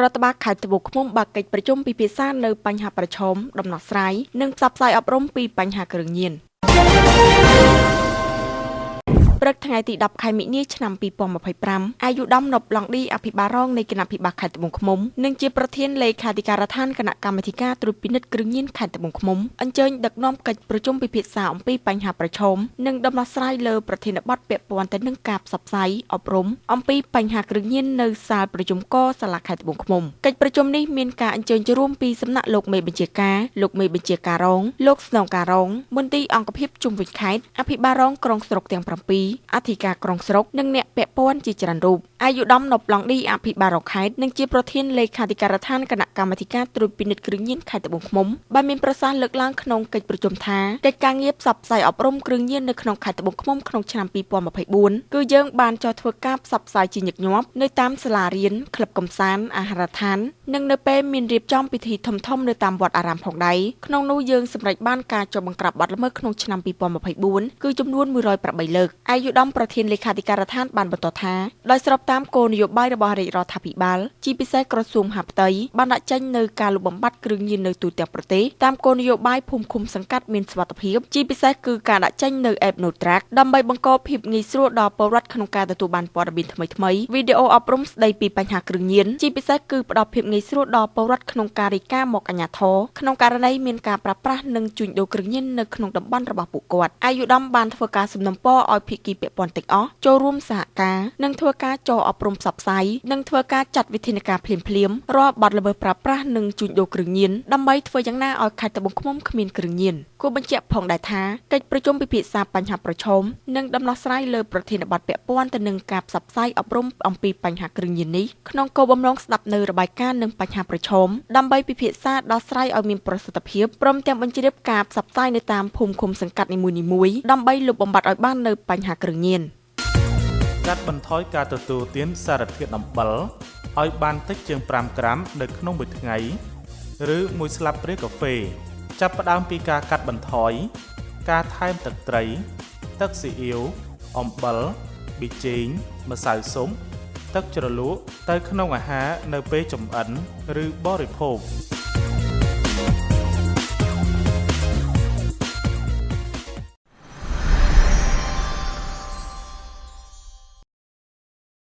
រដ្ឋបាលខេត្តត្បូងឃ្មុំបើកកិច្ចប្រជុំពិភាក្សានៅបញ្ហាប្រឈមដំណោះស្រាយនិងផ្សព្វផ្សាយអប់រំពីបញ្ហាគ្រឿងញៀនព្រឹកថ្ងៃទី10ខែមិនិនាឆ្នាំ2025អាយុដំណប់ឡង់ឌីអភិបាលរងនៃគណៈភិបាលខេត្តត្បូងឃ្មុំនិងជាប្រធានលេខាធិការដ្ឋានគណៈកម្មាធិការត្រួតពិនិត្យគ្រឿងញៀនខេត្តត្បូងឃ្មុំអញ្ជើញដឹកនាំកិច្ចប្រជុំពិភាក្សាអំពីបញ្ហាប្រឈមនិងដំណោះស្រាយលើប្រធានបទពាក់ព័ន្ធទៅនឹងការផ្សព្វផ្សាយអប់រំអំពីបញ្ហាគ្រឿងញៀននៅសាលប្រជុំកសាលាខេត្តត្បូងឃ្មុំកិច្ចប្រជុំនេះមានការអញ្ជើញចូលរួមពីសំណាក់លោកមេបញ្ជាការលោកមេបញ្ជាការរងលោកស្នងការរងមន្ត្រីអង្គភាពជុំវិញខេត្តអភិបាលរងក្រុងស្រុកទាំង7អធិការក្រុងស្រុកនិងអ្នកពាក់ព័ន្ធជាច្រើនរូបអាយុដំណប់ឡង់ឌីអភិបាលរងខេត្តនិងជាប្រធានលេខាធិការដ្ឋានគណៈកម្មាធិការត្រួតពិនិត្យគ្រឿងញៀនខេត្តត្បូងឃ្មុំបានមានប្រសាសន៍លើកឡើងក្នុងកិច្ចប្រជុំថាកិច្ចការងារផ្សព្វផ្សាយអប់រំគ្រឿងញៀននៅក្នុងខេត្តត្បូងឃ្មុំក្នុងឆ្នាំ2024គឺយើងបានចោះធ្វើការផ្សព្វផ្សាយជាញឹកញាប់នៅតាមសាលារៀនក្លឹបកម្សាន្តអាហារដ្ឋាននិងនៅពេលមានរៀបចំពិធីធំៗនៅតាមវត្តអារាមផងដែរក្នុងនោះយើងសម្រេចបានការចុះបង្ក្រាបបទល្មើសក្នុងឆ្នាំ2024គឺចំនួន108លើកអាយុដំប្រធានលេខាធិការដ្ឋានបានបន្តថាដោយស្របតាមគោលនយោបាយរបស់រាជរដ្ឋាភិបាលជាពិសេសក្រសួងមហាផ្ទៃបានដាក់ចេញនៅការលុបបំបាត់គ្រឿងញៀននៅទូទាំងប្រទេសតាមគោលនយោបាយភូមិឃុំសង្កាត់មានសុវត្ថិភាពជាពិសេសគឺការដាក់ចេញនៅ App No Track ដើម្បីបង្កភាពងាយស្រួលដល់ពលរដ្ឋក្នុងការទទួលបានព័ត៌មានថ្មីៗវីដេអូអប់រំស្ដីពីបញ្ហាគ្រឿងញៀនជាពិសេសគឺផ្ដល់ភាពងាយស្រួលដល់ពលរដ្ឋក្នុងការរាយការណ៍មកអាជ្ញាធរក្នុងករណីមានការប្រើប្រាស់និងជួញដូរគ្រឿងញៀននៅក្នុងតំបន់របស់ពួកគាត់អាយុដំបានធ្វើការសំណូមពរឲ្យភាគីពាក់ព័ន្ធទាំងអស់ចូលរួមសហការនិងធ្វើការចោះអប់រំផ្សព្វផ្សាយនិងធ្វើការចាត់វិធានការភ្លាមៗរាល់បទល្មើសប្រើប្រាស់និងជួញដូរគ្រឿងញៀនដើម្បីធ្វើយ៉ាងណាឲ្យខេត្តត្បូងឃ្មុំគ្មានគ្រឿងញៀនគួរបញ្ជាក់ផងដែរថាកិច្ចប្រជុំពិភាក្សាបញ្ហាប្រឈមនិងដំណោះស្រាយលើប្រធានបទពាក់ព័ន្ធទៅនឹងការផ្សព្វផ្សាយអប់រំអំពីបញ្ហាគ្រឿងញៀននេះក្នុងគោលបំណងស្ដាប់នៅរបាយការណ៍និងបញ្ហាប្រឈមដើម្បីពិភាក្សាដោះស្រាយឲ្យមានប្រសិទ្ធភាពព្រមទាំងបញ្ជ្រាបការផ្សព្វផ្សាយនៅតាមភូមិឃុំសង្កាត់នីមួយៗដើម្បីលុបបំបាត់ឲ្យបាននៅបញ្ហាគ្រឿងញៀនកាត់បន្ថយការទទួលទានសារធាតុអំបិលឲ្យបានតិចជាង5ក្រាមនៅក្នុងមួយថ្ងៃឬមួយស្លាបព្រាកាហ្វេចាប់ផ្ដើមពីការកាត់បន្ថយការថែមទឹកត្រីទឹកស៊ីអ៊ីវអំបិលប៊ីចេងម្សៅស៊ុបទឹកជ្រលក់ទៅក្នុងអាហារនៅពេលចម្អិនឬបរិភោគ